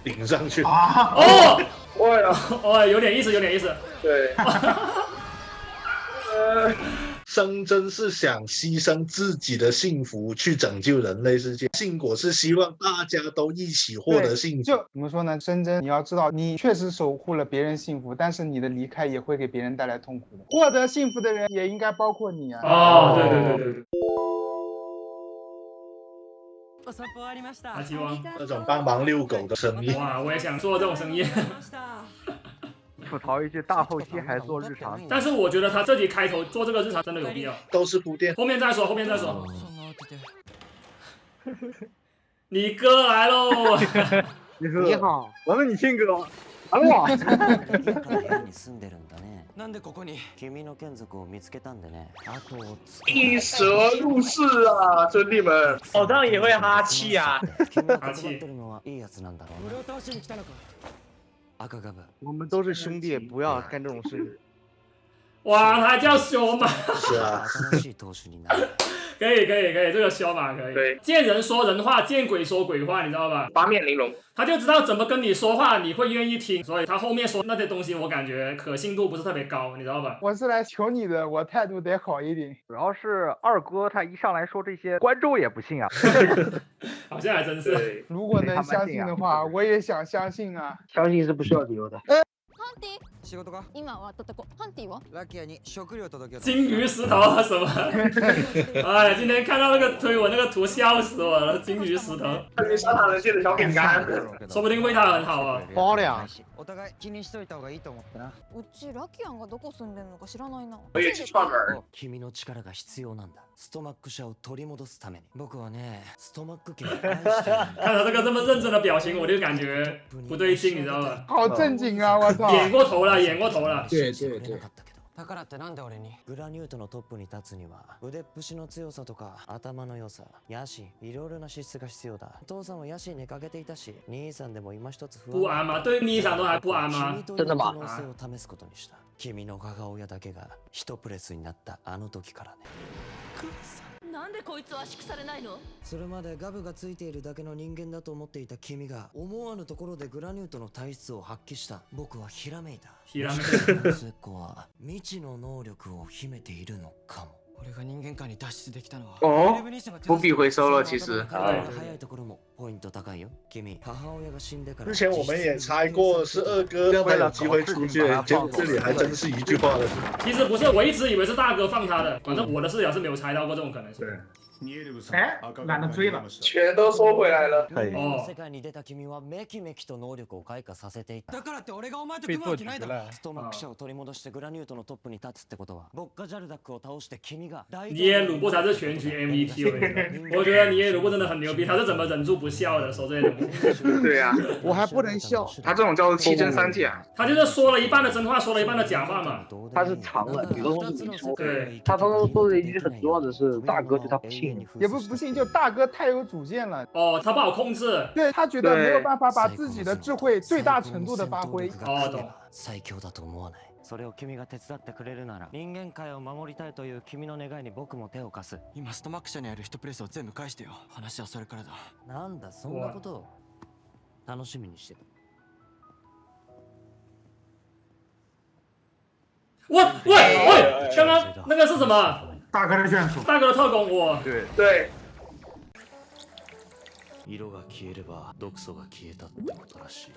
顶上去。哦，哦，有点意思，有点意思。对。生真是想牺牲自己的幸福去拯救人类世界，信果是希望大家都一起获得幸福。就怎么说呢？深真，你要知道，你确实守护了别人幸福，但是你的离开也会给别人带来痛苦的。获得幸福的人也应该包括你啊。哦，对对对对对。阿基王，那种帮忙遛狗的生意，哇，我也想做这种生意。吐槽一句，大后期还做日常，但是我觉得他这集开头做这个日常真的有必要，都是铺垫。后面再说，后面再说。你哥来喽！你好，我是你亲哥。完了。なんでここに君の眷属を見つけたんでね。あと一蛇入室啊，兄弟们！哦，这样也会哈气啊！哈气。いいやつなんだろう。俺を倒しに来たのか。赤ガブ。我们都是兄弟，不要干这种事。哇，他叫修马。是啊。新しい投手になる。可以，这个修马可以。对，见人说人话，见鬼说鬼话，你知道吧？八面玲珑，他就知道怎么跟你说话，你会愿意听，所以他后面说那些东西，我感觉可信度不是特别高，你知道吧？我是来求你的，我态度得好一点。主要是二哥他一上来说这些，观众也不信啊。好像还真是。如果能相信的话，我也想相信啊。相信是不需要理由的。ハンティ仕事か今終わったとこハンティはラッキーに食料届け金鱼石头啊什么？哎，今天看到那个推文那个图笑死我了，金鱼石头。感觉沙滩人界的小饼干，说不定味道很好啊。包粮。お互い気にしといた方がいいと思ってな。うちラキアンがどこ住んでんのか知らないな。我也去串门。君の力が必要なんだ。ストマック社を取り戻すために。僕はね、ストマック家を愛してる。看他这个这么认真的表情，我就感觉不对劲，你知道吧？好正经啊！我操。演过头了，演过头了。对对对。だからってなんで俺にグラニュートのトップに立つには腕っぷしの強さとか頭の良さ野心いろいろな資質が必要だ。父さんは野心に欠けていたし兄さんでも今一つ不安吗？对兄さん都还不安吗？真的吗？可能性を試すことにした。君の母親だけが一プレスになったあの時からね。なんでこいつは圧縮されないの？それまでガブがついているだけの人間だと思っていた君が思わぬところでグラニュートの体質を発揮した。僕はひらめいた。ひらめいた。末っ子は未知の能力を秘めているのかも。俺が人間界に脱出できたのは哦，伏笔回收了，其实。早いところもポイント高いよ。君母親が死んでから。之前我们也猜过是二哥让他有机会出去，结果这里还真是一句话的事。其实不是，我一直以为是大哥放他的，反正我的视角是没有猜到过这种可能性。哎，懒得追了，全都收回来了。世界に出た君はめきめきと能力を開花させていた。だからって俺がお前と組むわけないだろ。ストマック社を取り戻してグラニュートのトップに立つってことは、ボッカジャルダックを倒して君が尼耶鲁布才是全局 MVP。我觉得尼耶鲁布真的很牛逼，他是怎么忍住不笑的说这些东西？对呀，我还不能笑。他这种叫做七真三假。他就是说了一半的真话，说了一半的假话嘛。他是藏了，有的东西没说。对，他刚刚说的一句很重要的是，大哥对他不信。也不信，就大哥太有主见了。哦，他不好控制。对他觉得没有办法把自己的智慧最大程度的发挥。哦，懂。最強だと思わない。それを君が手伝ってくれるなら、人間界を守りたいという君の願いに僕も手を貸す。今ストマック社にある1プレスを全部返してよ。話はそれからだ。なんだそんなことを楽しみにしてた。喂，刚刚那个是什么？大哥的眷属，大哥的特工，我。对。色が消えれば毒素が消えたってことらしい。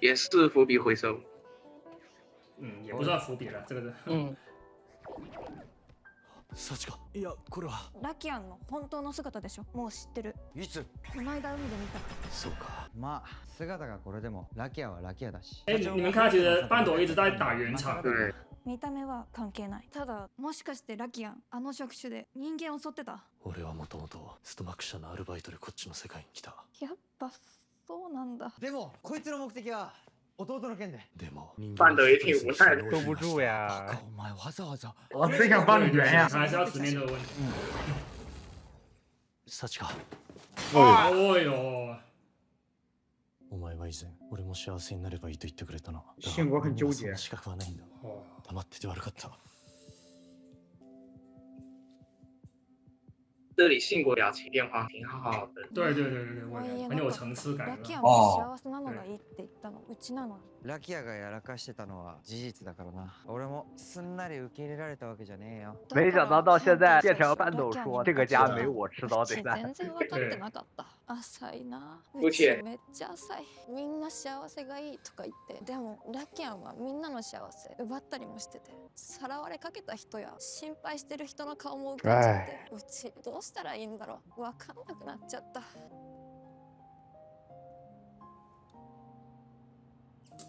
也是伏笔回收。也不算伏笔了，这个是。幸か。いや、これはラキアンの本当の姿でしょ。もう知ってる。いつ？この間海で見た。そうか。まあ姿がこれでもラキアはラキアだし。哎，你们看，其实半朵一直在打圆场。对。見た目は関係ない。ただもしかしてラキアンあの職種で人間を襲ってた？俺はもともとストマック社のアルバイトでこっちの世界に来た。やっぱそうなんだ。でもこいつの目的は弟の件で。でも范德也挺无奈的。兜不住呀。お前わざわざ。我真想帮你圆呀。还是要直面这个问题。幸か。哦哟。お前は以前俺も幸せになればいいと言ってくれたな。性格很纠结。資格はないんだ。黙ってて悪かった。这这里信国表情变化挺好的。对，我也很有层次感。ラキアも幸せなのがいいって言ったのうちなのに。ラキアがやらかしてたのは事実だからな。俺もすんなり受け入れられたわけじゃねえよ。没想到到现在变成伴斗说这个家没我吃到得赞。全然分かってなかった。浅いな。うちめっちゃ浅い。みんな幸せがいいとか言って、でもラキアンはみんなの幸せ奪ったりもしてて、さらわれかけた人や心配してる人の顔も浮かんじゃって、うちどうしたらいいんだろう。わかんなくなっちゃった。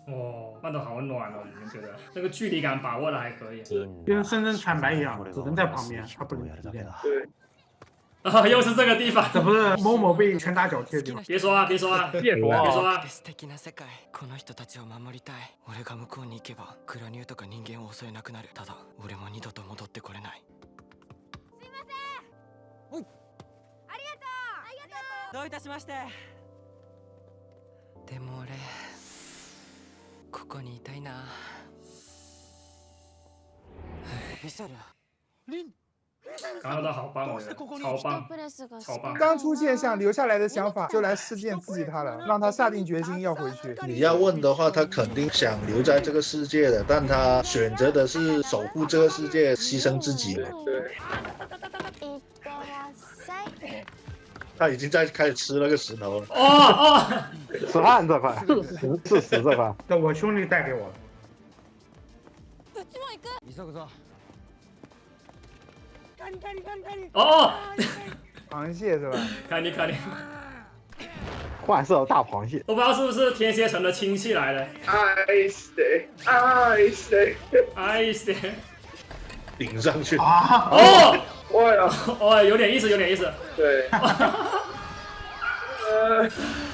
哦，慢斗好暖哦，你们觉得这个距离感把握的还可以。跟深圳坦白一样，只能在旁边，他不能出现。对，啊，又是这个地方。这不是某某被拳打脚踢的地方。别说啊，别说啊，别说别说啊。素敵な世界、この人たちを守りたい。俺が向こうに行けば、クラニューとか人間を襲えなくなる。ただ、俺も二度と戻ってこれない。すいません。おい。ありがとう。ありがとう。どういたしまして。でも俺、ここにいたいな。ミサル、リン。刚刚都好棒，我觉得超棒，超棒。刚出现想留下来的想法，就来试剑刺激他了，让他下定决心要回去。你要问的话，他肯定想留在这个世界的，但他选择的是守护这个世界，牺牲自己嘛。对，他已经在开始吃那个石头了。哦，吃饭这块，吃屎这块。这我兄弟带给我的。急ぐぞ。哦，螃蟹是吧？看你，幻色大螃蟹。我不知道是不是天蝎城的亲戚来的。爱谁爱谁。哎塞，顶上去。啊！哦，哇呀，哦，有点意思，有点意思。对。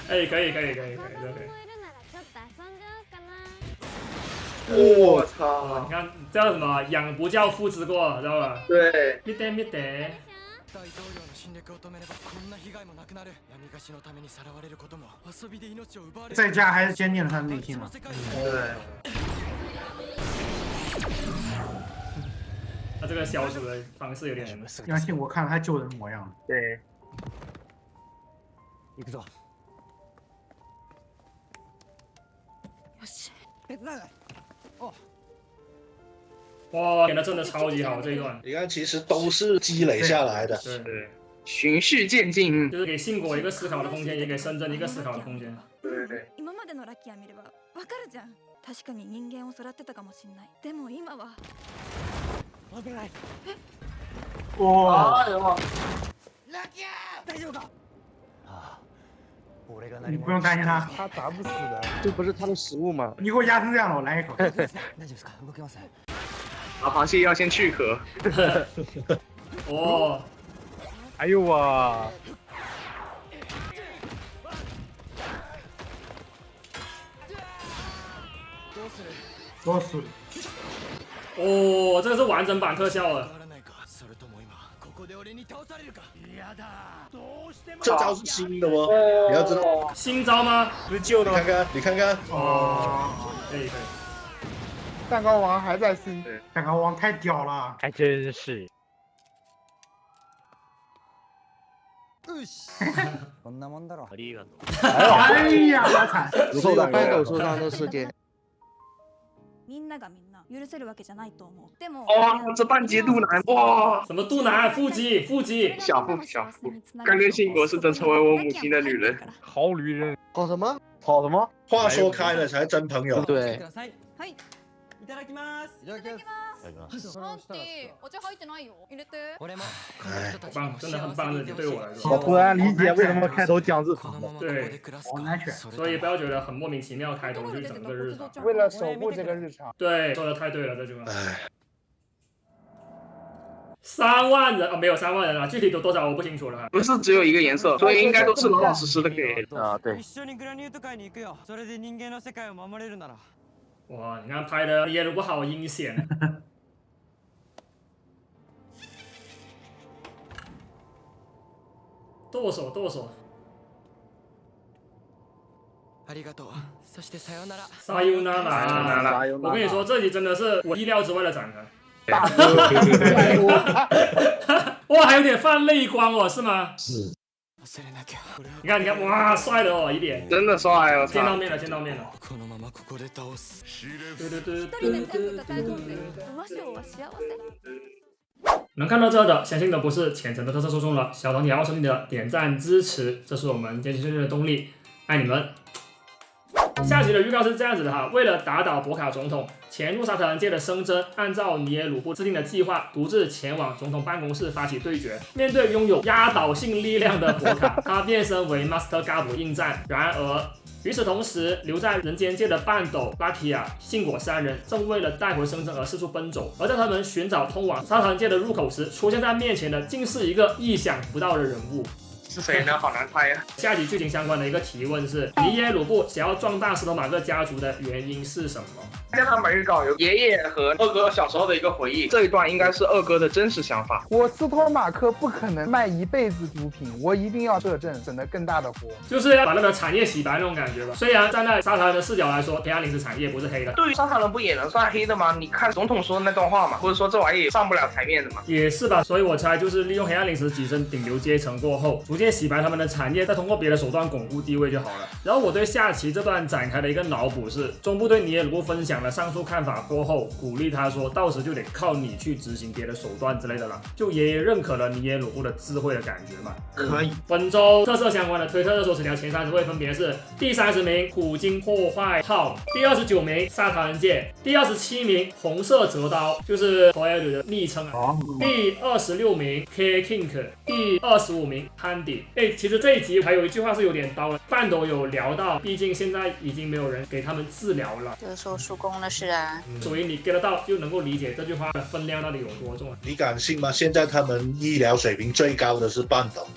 哎，可以，我操！你看叫什么？养不教，父之过，知道吧？对。見て。大統領の侵略を止めればこんな被害もなくなる。闇貸しのためにさらわれることも遊びで命を奪われる。在家还是坚定了他的内心嘛。对。他这个消除的方式有点。相信我看了他救人模样。对。行くぞ。よし。手伝う。哦。哇，演的真的超级好这一段。你看，其实都是积累下来的。对，循序渐进，就是给信果一个思考的空间，也给深圳一个思考的空间。对。今までのラキア見ればわかるじゃん。確かに人間を育てたかもしれない。でも今は。危ない。哇！ラキア、大丈夫か？啊，俺が你不用担心他，他打不死的。这不是他的食物吗？你给我压成这样了，我来一口。大丈夫ですか？動けます。老螃蟹要先去壳。哦，哎呦哇！多死。哦，这个是完整版特效了。这招是新的哦，你要知道。新招吗？不是旧的，你看看。哦。可以。蛋糕王还在 C。蛋糕王太屌了，还真是。こんなもんだろ。哎呀，好惨！只有班斗受伤的事件。みんながみんな許せるわけじゃないと思う。でも。哇，这半截肚腩，哇！什么肚腩？腹肌，小腹。刚跟信国是真成为我母亲的女人。好女人。好什么？好什么？话说开了才真朋友。对。はい。いただきます。いただきます。アンティ、お茶入ってないよ。入れて。俺も。棒，真的很棒的，对我来说。我突然理解为什么开头讲日常了。对，好难选。所以不要觉得很莫名其妙，开头就是整个日常。为了守护这个日常。对，说的太对了，这句话。3万人啊，没有3万人啊，具体有多少我不清楚了。不是只有一个颜色，所以应该都是老老实实的给。啊，对。一緒にグラニュート界に行くよ。それで人間の世界を守れるなら。哇，你看拍的也不好阴险。剁手。ありがとう。そしてさよなら。撒尤那拉。我跟你说，这里真的是我意料之外的展开。大哥。哇，还有点泛泪光哦，是吗？是。你看，哇，帅的哦，一点，真的帅哦！见到面了。能看到这的，相信都不是虔诚的特色受众了。小团体要兄弟的点赞支持，这是我们坚持下去的动力，爱你们。下集的预告是这样子的哈，为了打倒博卡总统，潜入沙特人界的生真按照尼耶鲁布制定的计划，独自前往总统办公室发起对决。面对拥有压倒性力量的博卡，他变身为 Master Gabu 应战。然而与此同时，留在人间界的半斗、拉提亚、信果三人正为了带回生真而四处奔走。而在他们寻找通往沙特人界的入口时，出现在面前的竟是一个意想不到的人物。是谁呢？好难猜啊！下集剧情相关的一个提问是：尼耶鲁布想要壮大斯托马克家族的原因是什么？加上本预告有爷爷和二哥小时候的一个回忆，这一段应该是二哥的真实想法。我斯托马克不可能卖一辈子毒品，我一定要摄政，省得更大的活。就是要把那个产业洗白那种感觉吧。虽然站在沙特人的视角来说，黑暗零食产业不是黑的，对于沙特人不也能算黑的吗？你看总统说的那段话嘛，或者说这玩意也上不了台面的嘛。也是吧。所以我猜就是利用黑暗零食跻身顶流阶层过后，逐渐洗白他们的产业，再通过别的手段巩固地位就好了。然后我对下期这段展开的一个脑补是，中部对尼耶鲁布分享了上述看法过后，鼓励他说，到时就得靠你去执行别的手段之类的了，就也认可了尼耶鲁布的智慧的感觉嘛。可以。本周特色相关的推特热搜词条前30位分别是：第30名苦经破坏套，第29名沙特人界，第27名红色折刀，就是 Forever 的昵称啊。第26名 K Kink， 第25名 Handy。其实这一集还有一句话是有点刀的，半斗有聊到，毕竟现在已经没有人给他们治疗了，就是说叔公的事啊。所以你 get 得到就能够理解这句话的分量到底有多重。你敢信吗？现在他们医疗水平最高的是半斗。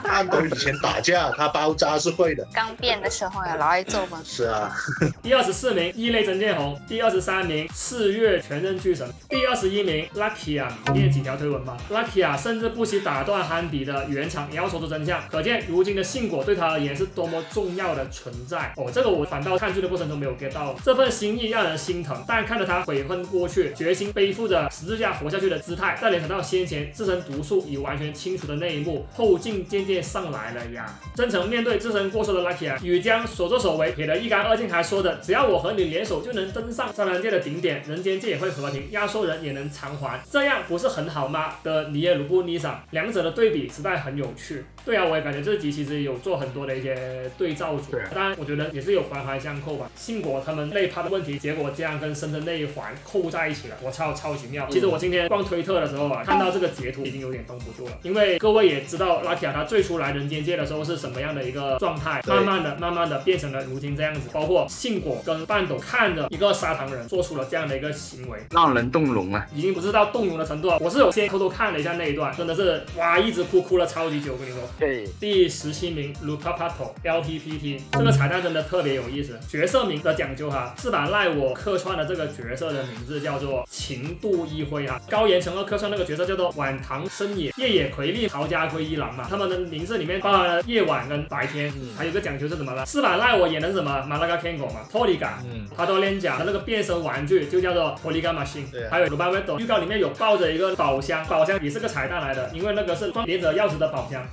半斗以前打架，他包扎是会的。刚变的时候呀，老爱揍嘛。是啊。第24名异类真剑红，第23名4月全任巨神，第21名 Lucky 啊，念几条推文吧。Lucky 啊，甚至不惜打断汉迪的原厂，也要说出真相。可见如今的信果对他而言是多么重要的存在。这个我反倒看剧的过程中没有 get 到，这份心意让人心疼。但看着他悔恨过去，决心背负着十字架活下去的姿态，再联想到先前自身毒素已完全清除的那一幕，后劲渐渐上来了呀。真诚面对自身过错的 Lucky 啊，与将所作所为撇得一干二净，还说的只要我和你联手就能登上沙特界的顶点，人间界也会和平，压缩人也能偿还，这样不是很好吗？的尼耶鲁布尼桑，两者的对比实在很有趣。对啊，我也感觉这集其实有做很多的一些对照组，当然我觉得也是有环环相扣吧。信果他们内趴的问题，结果这样跟深圳那一环扣在一起了，我操，超级妙。其实我今天逛推特的时候啊，看到这个截图已经有点绷不住了，因为各位也知道拉提亚他最初来人间界的时候是什么样的一个状态，慢慢的变成了如今这样子。包括信果跟半斗看着一个砂糖人做出了这样的一个行为，让人动容啊，已经不是到动容的程度了。我是有先偷偷看了一下那一段，真的是哇，一直哭了超级久，我跟你说。对，第17名 Luca Pato LPPT， 这个彩蛋真的特别有意思，角色名的讲究哈，是把赖我客串的这个角色的名字叫做情度一辉哈，高岩成二客串那个角色叫做晚唐深野夜野葵利陶家圭一郎嘛，他们的名字里面包含了夜晚跟白天，还有一个讲究是什么呢？是把赖我演的是什么马拉嘎 Kengo 嘛 ，Toliga，他都练讲的那个变身玩具就叫做 Toliga Machine， 还有 Rubavedo 预告里面有抱着一个宝箱，宝箱也是个彩蛋来的，因为那个是装连着钥匙的宝箱。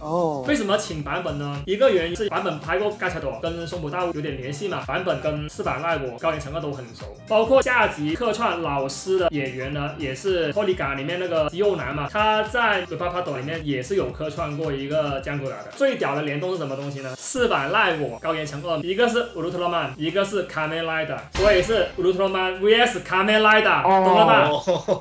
为什么请版本呢？一个原因是版本拍过嘎恰朵，跟松浦大悟有点联系嘛，版本跟四版赖我高岩成二都很熟，包括下集客串老师的演员呢，也是 Toliga 里面那个肌肉男嘛，他在 Rubavedo 里面也是有客串过一个江古达的。最屌的联动是什么东西呢？四版赖我高岩成二，一个是乌鲁特罗曼，一个是卡梅莱达，所以是乌鲁特罗曼 vs 卡梅莱达，懂了吧？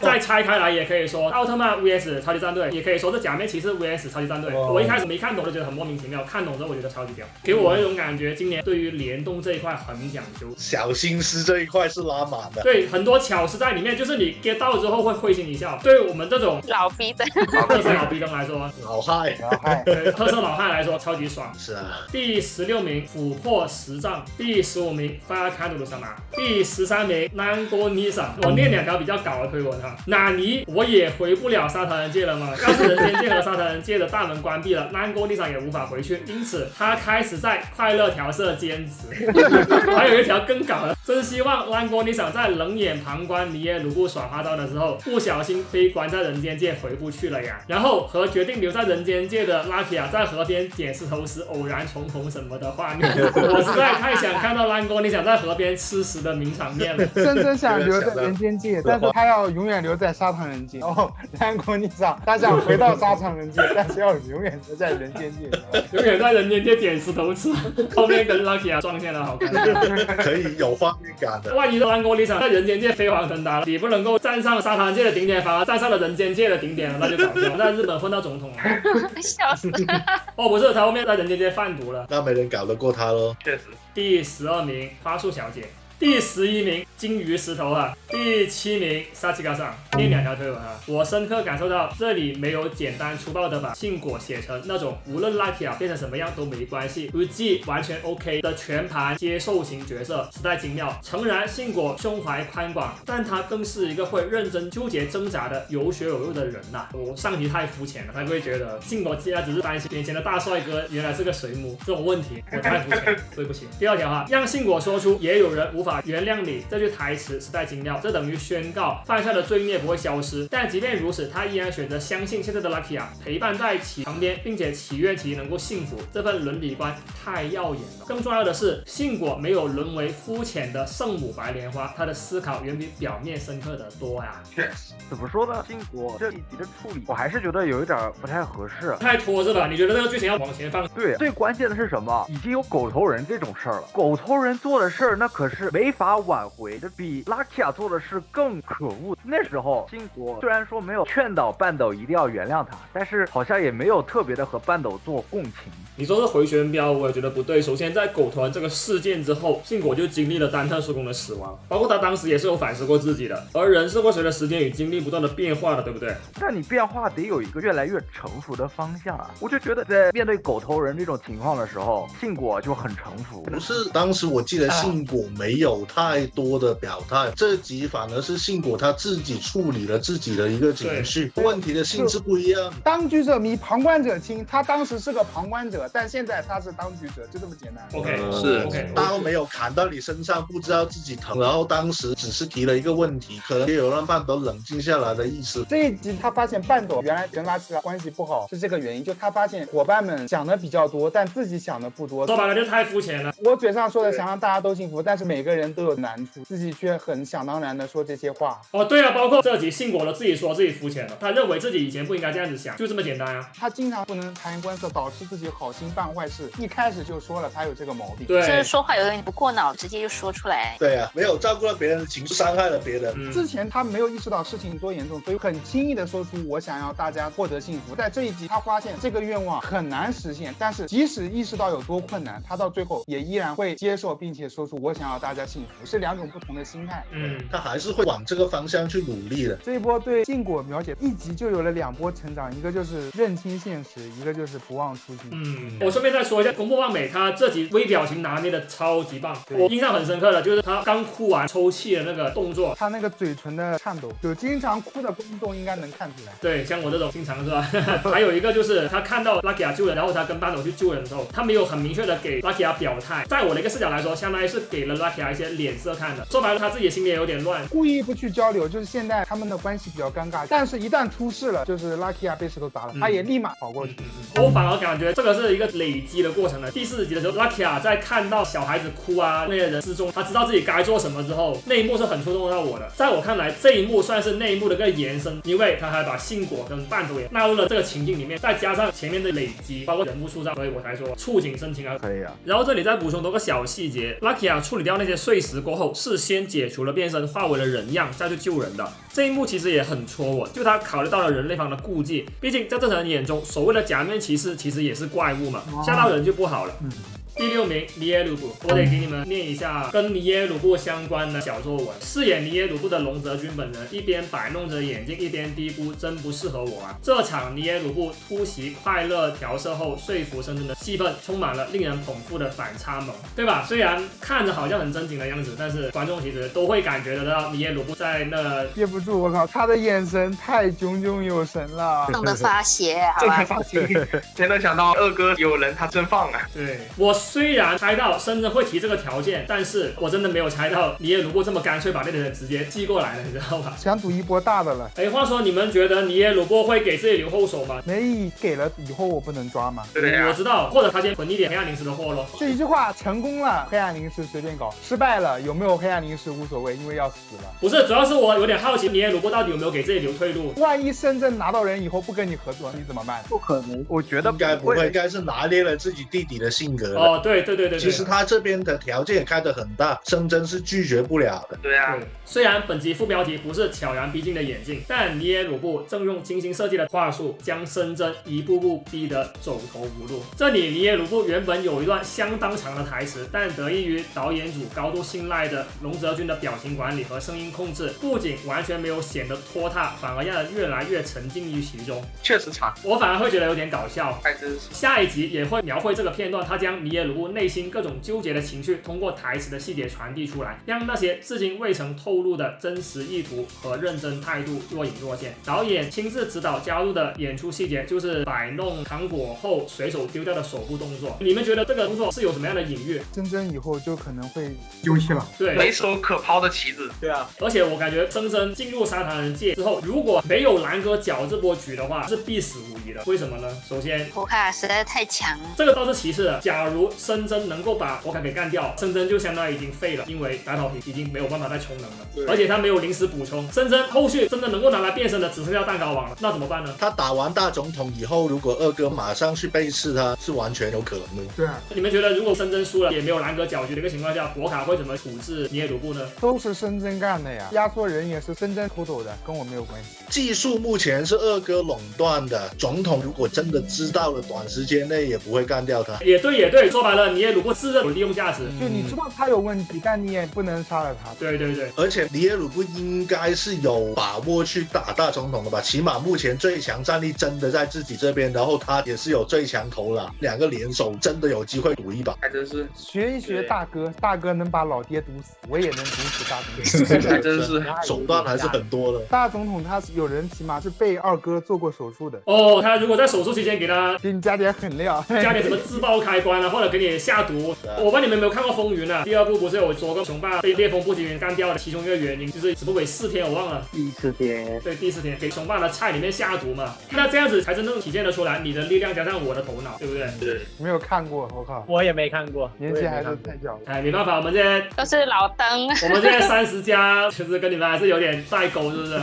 再拆开来也可以说奥特曼 vs 超级战队，也可以说是假面骑士 vs 超级战队。我一开始没看懂就觉得很莫名其妙，看懂之后我觉得超级屌，给我一种感觉今年对于联动这一块很讲究，小心思这一块是拉满的。对，很多巧思在里面，就是你 get 到之后会会心一笑。对我们这种老逼灯，特色老逼灯来说，老害，对特色老汉来说超级爽。是啊。第16名琥珀十丈，第15名发卡努鲁萨玛，第13名南国尼桑。我念2条比较搞的推文哈，纳尼我也回不了沙特人界了吗？要是人间界和沙特人界的大门关闭了，南兰哥尼桑也无法回去，因此他开始在快乐调色兼职。还有一条更搞的，真希望兰哥尼桑在冷眼旁观尼耶鲁布耍花招的时候，不小心被关在人间界回不去了呀。然后和决定留在人间界的拉提亚在河边捡石头时偶然重逢什么的画面，我实在太想看到兰哥尼桑在河边吃屎的名场面了。真想留在人间界，但是他要永远留在沙场人界。哦，兰哥尼桑他想回到沙场人界，但是要永远留在人间界，永远在人间界捡石头吃，后面跟拉提亚撞线了，好看。可以有画面感的。万一兰哥尼桑在人间界飞黄腾达了，你不能够站上沙滩界的顶点，反而站上了人间界的顶点了，那就搞笑。在日本混到总统了，笑死！哦，不是，他后面在人间界贩毒了，那没人搞得过他咯。确实。第12名花束小姐，第11名金鱼石头啊，第7名沙奇嘎上。念2条推文啊，我深刻感受到这里没有简单粗暴的把信果写成那种无论拉提亚变成什么样都没关系，日记完全 OK 的全盘接受型角色，时代精妙。诚然信果胸怀宽广，但他更是一个会认真纠结挣扎的有血有肉的人呐。我上题太肤浅了，他会觉得信果既然只是担心眼前的大帅哥原来是个水母这种问题，我太肤浅，对不起。第2条啊，让信果说出也有人无法原谅你这句台词时代精妙，这等于宣告犯下的罪孽不会消失。但即便如此，他依然选择相信现在的 Lucky 啊陪伴在其旁边，并且祈愿其能够幸福，这份伦理观太耀眼了。更重要的是，信果没有沦为肤浅的圣母白莲花，他的思考远比表面深刻的多呀。怎么说呢？信果这一集的处理，我还是觉得有一点不太合适，太拖是吧？你觉得这个剧情要往前放？对，最关键的是什么？已经有狗头人这种事儿了，狗头人做的事儿那可是没法挽回，这比拉提亚做的事更可恶。那时候信果虽然说没有劝导半斗一定要原谅他，但是好像也没有特别的和半斗做共情。你说是回旋镖，我也觉得不对。首先在狗团这个事件之后，信果就经历了丹特叔公的死亡，包括他当时也是有反思过自己的，而人是会随着时间与经历不断的变化的，对不对？但你变化得有一个越来越成熟的方向啊！我就觉得在面对狗头人这种情况的时候，信果就很成熟。不是，当时我记得信果没有太多的表态，这集反而是信果他自己处理了自己的一个情绪，问题的性质不一样。当局者迷，旁观者清。他当时是个旁观者，但现在他是当局者，就这么简单。OK， 是 OK， 刀没有砍到你身上，不知道自己疼，然后当时只是提了一个问题，可能也有让半斗冷静下来的意思。这一集他发现半斗原来跟拉提亚关系不好是这个原因，就他发现伙伴们想的比较多，但自己想的不多。说白了就太肤浅了。我嘴上说的想让大家都幸福，但是每个人都有难处，自己却很想当然的说这些话。哦，对啊，包括这集信果了自己说自己肤浅了，他认为自己以前不应该这样子想，就这么简单啊。他经常不能察言观色，导致自己好心办坏事，一开始就说了他有这个毛病。对，就是说话有点不过脑，直接就说出来。对啊，没有照顾到别人的情绪，伤害了别人。之前他没有意识到事情多严重，所以很轻易的说出我想要大家获得幸福。在这一集他发现这个愿望很难实现，但是即使意识到有多困难，他到最后也依然会接受并且说出我想要大家幸福，是2种不同的心态。他还是会往这个方向去努力的。这一波对信果描写一集就有了2波成长，一个就是认清现实，一个就是不忘初心。我顺便再说一下，宫部望美他这集微表情拿捏的超级棒，我印象很深刻的就是他刚哭完抽泣的那个动作，他那个嘴唇的颤抖，有经常哭的观众应该能看出来。对，像我这种经常是吧？还有一个就是他看到拉基亚救人，然后他跟班斗去救人的时候，他没有很明确的给拉基亚表态，在我的一个视角来说，相当于是给了拉基亚一些脸色看的。说白了，他自己心里也有点乱，故意不去交流，就是现在他们的关系比较尴尬。但是一旦出事了，就是拉基亚被石头砸了，他也立马跑过去。我反而感觉这个是一个累积的过程了。第40集的时候，拉基亚在看到小孩子哭啊，那些人失踪，他知道自己该做什么之后，那一幕是很触动到我的。在我看来，这一幕算是那一幕的一个延伸，因为他还把信果跟半斗也纳入了这个情境里面，再加上前面的累积，包括人物塑造，所以我才说触景生情啊。可以啊。然后这里再补充多个小细节，拉基亚处理掉那些碎石过后，是先解除了变身，化为了人样，再去救人的。这一幕其实也很戳我，就他考虑到了人类方的顾忌，毕竟在正常人眼中，所谓的假面骑士其实也是怪物嘛，吓到人就不好了。第6名尼耶鲁布，我得给你们念一下跟尼耶鲁布相关的小作文。饰演尼耶鲁布的龙泽君本人一边摆弄着眼睛，一边嘀咕：“真不适合我啊！”这场尼耶鲁布突袭快乐调色后说服深圳的戏份，充满了令人捧腹的反差萌，对吧？虽然看着好像很真正经的样子，但是观众其实都会感觉得到尼耶鲁布在那憋不住，我靠，他的眼神太炯炯有神了，正的发邪，好吧？正的发邪，真的想到二哥有人他真放啊！对，我虽然猜到深圳会提这个条件，但是我真的没有猜到尼耶鲁布这么干脆把那个人直接寄过来了，你知道吗？想赌一波大的了。哎，话说你们觉得尼耶鲁布会给自己留后手吗？没意义，给了以后我不能抓吗？对呀、我知道，或者他先囤一点黑暗灵石的货咯。这一句话成功了，黑暗灵石随便搞；失败了，有没有黑暗灵石无所谓，因为要死了。不是，主要是我有点好奇尼耶鲁布到底有没有给自己留退路。万一深圳拿到人以后不跟你合作，你怎么办？不可能，我觉得应该不会，应该是拿捏了自己弟弟的性格的。哦，对对对对对。其实他这边的条件也开得很大，深圳是拒绝不了的。对啊，虽然本集副标题不是悄然逼近的眼镜，但尼耶鲁布正用精心设计的话术，将深圳一步步逼得走投无路。这里尼耶鲁布原本有一段相当长的台词，但得益于导演组高度信赖的龙泽君的表情管理和声音控制，不仅完全没有显得拖沓，反而让人越来越沉浸于其中。确实长，我反而会觉得有点搞笑。太真实。下一集也会描绘这个片段，他将尼耶鲁布内心各种纠结的情绪通过台词的细节传递出来，让那些至今未曾透露的真实意图和认真态度若隐若现。导演亲自指导加入的演出细节就是摆弄糖果后随手丢掉的手部动作。你们觉得这个动作是有什么样的隐喻？深圳以后就可能会丢弃了。对，没手可抛的棋子。对啊，而且我感觉深圳进入沙滩人界之后，如果没有蓝哥搅这波局的话，是必死无疑的。为什么呢？首先，普卡实在太强，这个倒是其次的。假如深圳能够把博卡给干掉，深圳就相当于已经废了，因为白桃皮已经没有办法再充能了，而且他没有临时补充。深圳后续真的能够拿来变身的只剩下蛋糕王了，那怎么办呢？他打完大总统以后，如果二哥马上去背刺他，是完全有可能的。对啊，你们觉得如果深圳输了，也没有蓝格搅局的一个情况下，博卡会怎么处置尼耶鲁布呢？都是深圳干的呀，压缩人也是深圳偷走的，跟我没有关系。技术目前是二哥垄断的，总统如果真的知道了，短时间内也不会干掉他。也对也对，说白了，尼耶鲁布自认有利用价值，就你知道他有问题，但你也不能杀了他。对对对，而且尼耶鲁布应该是有把握去打大总统的吧？起码目前最强战力真的在自己这边，然后他也是有最强头脑，两个联手真的有机会赌一把。还真是学一学大哥，大哥能把老爹毒死，我也能毒死大总统。还真是手段还是很多的。大总统他有人起码是被二哥做过手术的。哦，他如果在手术期间给他给你加点狠料，加点什么自爆开关啊，或者给你下毒。我不知道你们有没有看过《风云》啊？第二部不是有说过雄霸被烈风步惊云干掉的其中一个原因，就是什么鬼4天我忘了。第4天，对，第4天给雄霸的菜里面下毒嘛。那这样子才真正体现得出来你的力量加上我的头脑，对不对？对，没有看过，我靠，我也没看过，年纪还是太小了。哎，没办法，我们这些都是老灯。我们这些30加，就是跟你们还是有点代沟，是不是？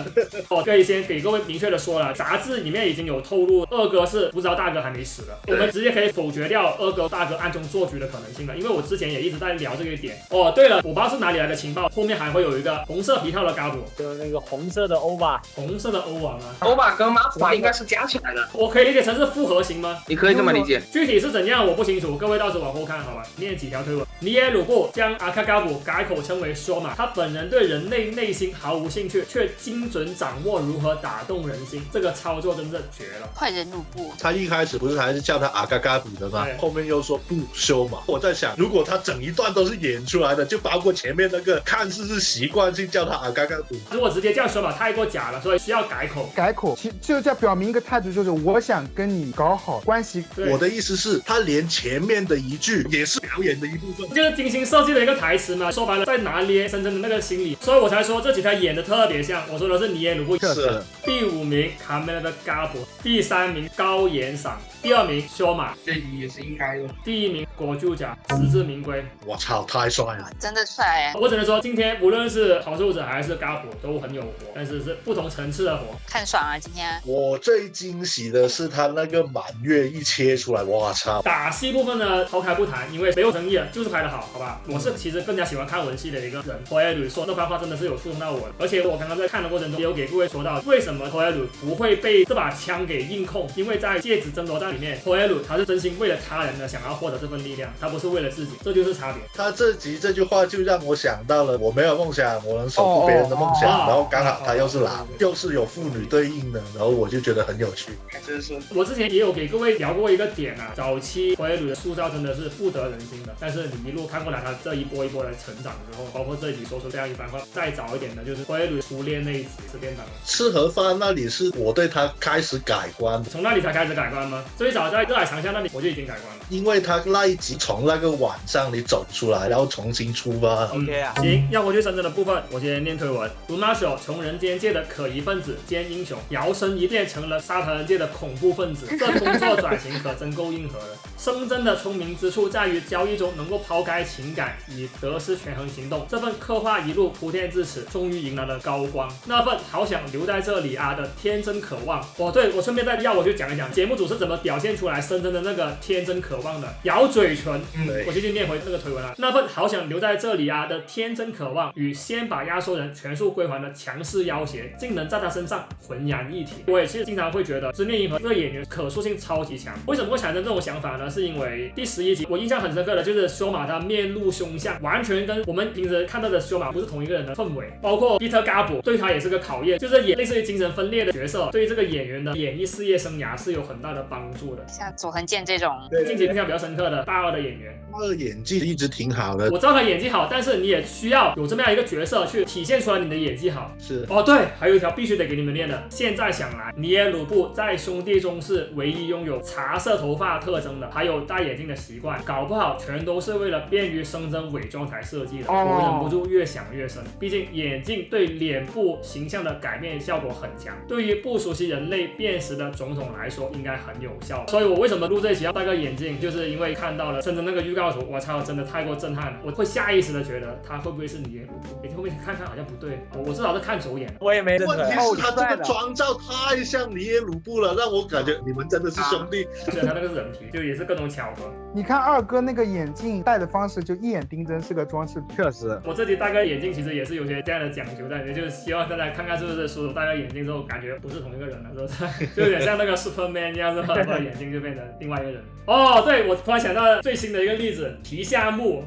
我可以先给各位明确的说了，杂志里面已经有透露，二哥是不知道大哥还没死的，我们直接可以否决掉二哥大哥暗中做局的可能性了，因为我之前也一直在聊这个点。哦，对了，我不知道是哪里来的情报，后面还会有一个红色皮套的嘎布，就是那个红色的欧巴，红色的欧瓦吗？欧巴跟马普马应该是加起来的，我可以理解成是复合型吗？你可以这么理解。具体是怎样我不清楚，各位到时往后看好吧。念几条推文，尼耶鲁布将阿卡嘎布改口称为说嘛，他本人对人类内心毫无兴趣，却精准掌握如何打动人心，这个操作真的绝了。快人怒布，他一开始不是还是叫他阿嘎嘎比的吗？后面又说不修嘛。我在想，如果他整一段都是演出来的，就包括前面那个看似是习惯性叫他阿嘎嘎比，如果直接这样说嘛，太过假了，所以需要改口。改口其就在表明一个态度，就是我想跟你搞好关系。我的意思是，他连前面的一句也是表演的一部分，就是精心设计的一个台词嘛。说白了，在拿捏深圳的那个心理，所以我才说这几条演的特别像。我说的是尼耶鲁布。是。第5名卡梅拉的嘎布，第3名高岩赏，第2名修马，这也是应该的。第1名果柱甲，实至名归。我操，太帅了！真的帅啊！我只能说，今天无论是好事者还是嘎布都很有活，但是是不同层次的活。看爽啊！今天我最惊喜的是他那个满月一切出来，我操！打戏部分呢，抛开不谈，因为没有争议了，就是拍得好，好吧？我是其实更加喜欢看文戏的一个人。托耶鲁说那番话真的是有触动到我的，而且我刚刚在看的过程中也有给各位说到，为什么托耶鲁不会被这把枪给硬控？因为在戒指争夺战里面，托耶鲁他是真心为了他人的想要获得这份力量，他不是为了自己，这就是差别。他这集这句话就让我想到了，我没有梦想，我能守护别人的梦想，然后刚好他又是狼，又是有妇女对应的，然后我就觉得很有趣。还真是，我之前也有给各位聊过一个点啊，早期托耶鲁的塑造真的是不得人心的，但是你一路看过来，他这一波一波的成长之后，包括这一集说出这样一番话，再早一点的就是灰驴初恋那一集吃便当，吃盒饭那里是我对他开始改观，从那里才开始改观吗？最早在热海长巷那里我就已经改观了，因为他那一集从那个晚上你走出来，然后重新出发。OK 啊，行，要回去深圳的部分，我先念推文。Lunasho 从人间界的可疑分子兼英雄，摇身一变成了沙滩人界的恐怖分子，这工作转型可真够硬核的。深圳的聪明之处在于交易中能够抛开情感，以得失权衡行动。这份刻画一路铺垫至此，终于迎来了高光。那份好想留在这里啊的天真渴望。对，我顺便再要我就讲一讲节目组是怎么表现出来深圳的那个天真渴望的。咬嘴唇，我继续念回那个推文啊。那份好想留在这里啊的天真渴望，与先把压缩人全数归还的强势要挟，竟能在他身上浑然一体。我也是经常会觉得知念银河这个演员可塑性超级强。为什么会产生这种想法呢？是因为第11集我印象很深刻的就是修马他面露凶相，完全跟我们平时看到的修马不是同一个人的氛围。包括彼得·嘎布对他也是个考验，就是演类似于精神分裂的角色，对于这个演员的演艺事业生涯是有很大的帮助的。像佐藤健这种近期印象比较深刻的大二的演员，他的演技一直挺好的。我知道他演技好，但是你也需要有这么样一个角色去体现出来你的演技好。是对，还有一条必须得给你们念的。现在想来，尼耶鲁布在兄弟中是唯一拥有茶色头发特征的，还有戴眼镜的习惯，搞不好全都是为了便于生真伪装才设计的。我忍不住越想越深，毕竟眼镜对脸部形象的改变效果很强，对于不熟悉人类辨识的总统来说应该很有效。所以我为什么录这一期要戴个眼镜，就是因为看到了深真那个预告图，我操，真的太过震撼了。我会下意识的觉得他会不会是尼耶鲁布？后面看看好像不对，我至少是看走眼。我也没认出来。问题是他这个妆造太像尼耶鲁布了，让我感觉你们真的是兄弟。对，他那个是人皮，就也是各种巧合。你看二哥那个眼镜戴的方式，就一眼定真是个装饰品。确实，我自己戴个眼镜其实也是有些这样的讲究在里面，就是希望大家看看是不是叔叔戴个眼镜之后感觉不是同一个人了，是不是？就有点像那个 Superman 一样，是吧？戴眼镜就变成另外一个人。对，我突然想到最新的一个例子，皮夏目。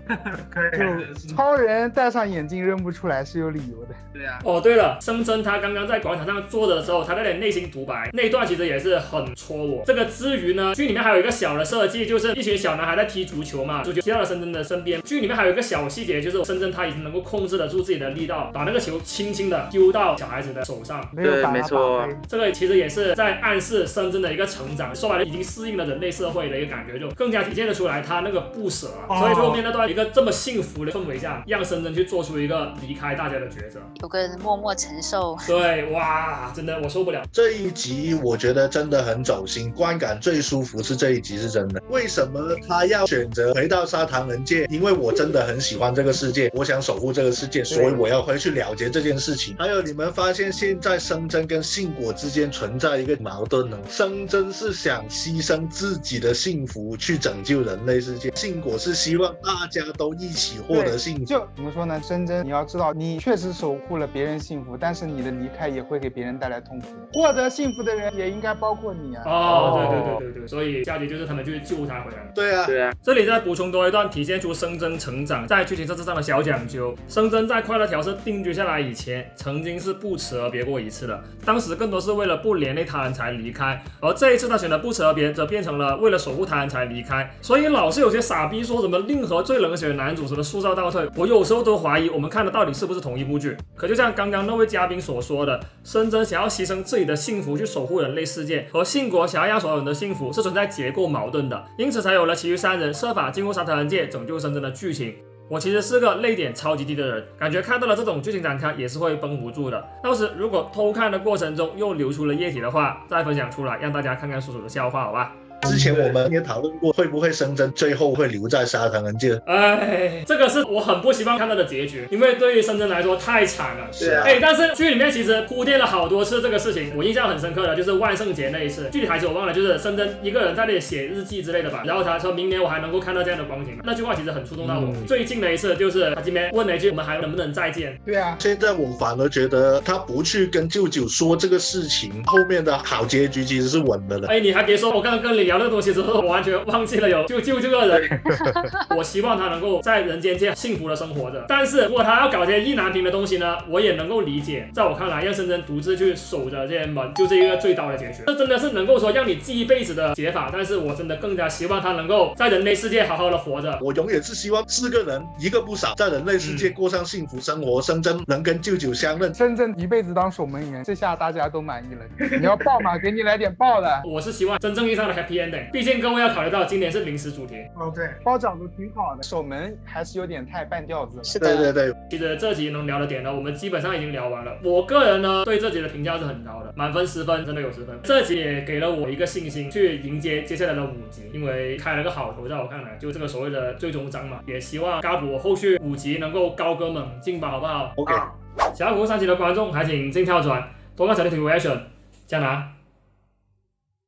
就超人戴上眼镜认不出来是有理由的。对啊。对了，生真他刚刚在广场上坐着的时候，他那点内心独白那一段其实也是很戳我。这个之余呢，剧里面还有一个小的设计，就是一群小男孩在踢足球嘛，足球踢到了深真的身边。剧里面还有一个小细节，就是深真他已经能够控制得住自己的力道，把那个球轻轻的丢到小孩子的手上。对，没错。这个其实也是在暗示深真的一个成长，说白了已经适应了人类社会的一个感觉，就更加体现得出来他那个不舍。所以后面那段一个这么幸福的氛围下，让深真去做出一个离开大家的抉择，有个人默默承受。对，哇，真的我受不了。这一集我觉得真的很走心，观感最舒服是这一集是真的。为什么他要选择回到沙滩人界？因为我真的很喜欢这个世界，我想守护这个世界，所以我要回去了结这件事情。还有你们发现现在生真跟信果之间存在一个矛盾呢？生真是想牺牲自己的幸福去拯救人类世界，信果是希望大家都一起获得幸福。就怎么说呢？生真，你要知道，你确实守护了别人幸福，但是你的离开也会给别人带来痛苦。获得幸福的人也应该包括你啊。对，所以下集就是他们去救他回来。对啊。这里再补充多一段体现出生真成长在剧情设置上的小讲究。生真在快乐调色定居下来以前，曾经是不辞而别过一次的，当时更多是为了不连累他人才离开，而这一次他选的不辞而别，则变成了为了守护他人才离开。所以老是有些傻逼说什么令和最冷血的男主什么塑造倒退，我有时候都怀疑我们看的到底是不是同一部剧。可就像刚刚那位嘉宾所说的，生真想要牺牲自己的幸福去守护人类世界，和信果想要让所有人的幸福是存在结构矛盾的，因此才有了其余3人设法进入沙滩人界拯救生真的剧情。我其实是个泪点超级低的人，感觉看到了这种剧情展开也是会绷不住的。到时如果偷看的过程中又流出了液体的话，再分享出来让大家看看叔叔的笑话，好吧？之前我们也讨论过，会不会生真最后会留在沙滩人界？这个是我很不希望看到的结局，因为对于生真来说太惨了。是啊。但是剧里面其实铺垫了好多次这个事情，我印象很深刻的就是万圣节那一次，具体台词我忘了，就是生真一个人在那里写日记之类的吧，然后他说明年我还能够看到这样的光景，那句话其实很触动到我。最近的一次就是他这边问了一句，我们还能不能再见？对啊。现在我反而觉得他不去跟舅舅说这个事情，后面的好结局其实是稳的了。你还别说，我刚刚跟聊这个东西之后，我完全忘记了有救这个人。我希望他能够在人间界幸福的生活着，但是如果他要搞这些意难平的东西呢，我也能够理解。在我看来，让深圳独自去守着这些门，就是一个最刀的解决。这真的是能够说让你记一辈子的解法，但是我真的更加希望他能够在人类世界好好的活着。我永远是希望4个人一个不少，在人类世界过上幸福生活，深圳能跟舅舅相认。深圳一辈子当守门员，这下大家都满意了。你要爆嘛，给你来点爆的。我是希望真正意义上的 happy ending， 毕竟各位要考虑到今年是零食主题。哦，对，包饺子挺好的，守门还是有点太半吊子了。是的，对对对，其实这集能聊的点呢，我们基本上已经聊完了。我个人呢对这集的评价是很高的，满分10分，真的有10分。这集也给了我一个信心，去迎接接下来的5集，因为开了个好头，在我看来，就这个所谓的最终章嘛。也希望嘎补后续5集能够高歌猛进吧，好不好 ？OK。小虎3集的观众还请进跳转，多看小的 reaction， 加拿。